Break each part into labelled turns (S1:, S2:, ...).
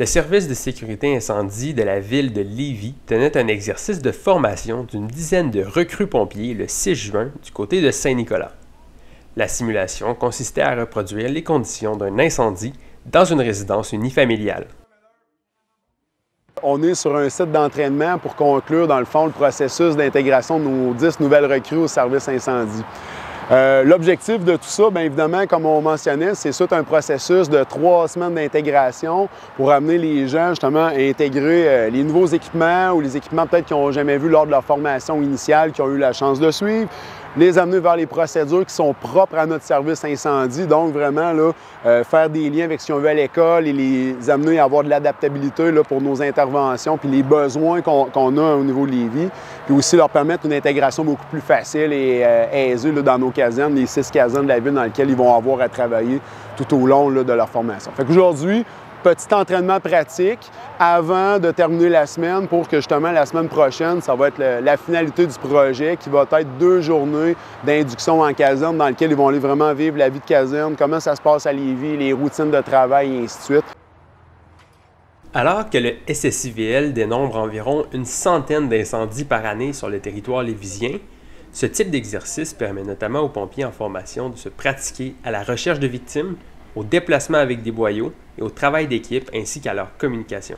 S1: Le service de sécurité incendie de la ville de Lévis tenait un exercice de formation d'une dizaine de recrues pompiers le 6 juin du côté de Saint-Nicolas. La simulation consistait à reproduire les conditions d'un incendie dans une résidence unifamiliale.
S2: On est sur un site d'entraînement pour conclure, dans le fond, le processus d'intégration de nos 10 nouvelles recrues au service incendie. L'objectif de tout ça, bien évidemment, comme on mentionnait, c'est tout un processus de 3 semaines d'intégration pour amener les gens justement à intégrer les nouveaux équipements ou les équipements peut-être qu'ils n'ont jamais vus lors de leur formation initiale, qu'ils ont eu la chance de suivre, les amener vers les procédures qui sont propres à notre service incendie, donc vraiment là, faire des liens avec ce qu'ils ont vu à l'école et les amener à avoir de l'adaptabilité pour nos interventions puis les besoins qu'on a au niveau de Lévis, puis aussi leur permettre une intégration beaucoup plus facile et aisée là, dans nos casernes, les 6 casernes de la ville dans lesquelles ils vont avoir à travailler tout au long là, de leur formation. Fait qu'aujourd'hui, petit entraînement pratique avant de terminer la semaine pour que justement la semaine prochaine, ça va être la finalité du projet qui va être 2 journées d'induction en caserne dans lesquelles ils vont aller vraiment vivre la vie de caserne, comment ça se passe à Lévis, les routines de travail et ainsi de suite.
S1: Alors que le SSIVL dénombre environ une centaine d'incendies par année sur le territoire lévisien, ce type d'exercice permet notamment aux pompiers en formation de se pratiquer à la recherche de victimes, au déplacement avec des boyaux et au travail d'équipe ainsi qu'à leur communication.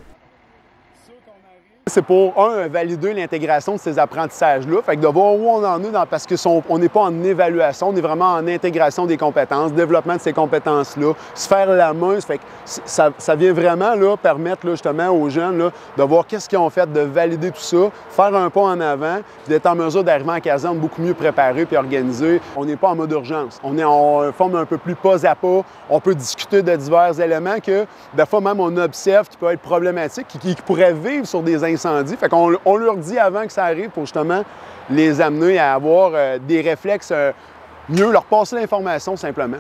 S2: C'est pour, valider l'intégration de ces apprentissages-là, fait que de voir où on en est, parce qu'on n'est pas en évaluation, on est vraiment en intégration des compétences, développement de ces compétences-là, se faire la main, fait que ça vient vraiment là, permettre là, justement aux jeunes là, de voir qu'est-ce qu'ils ont fait, de valider tout ça, faire un pas en avant, d'être en mesure d'arriver en caserne beaucoup mieux préparé puis organisé. On n'est pas en mode urgence, on est en forme un peu plus pas à pas, on peut discuter de divers éléments que, des fois même, on observe qui peuvent être problématiques, qui pourraient vivre sur des incendies. Fait qu'on leur dit avant que ça arrive pour justement les amener à avoir des réflexes mieux, leur passer l'information simplement.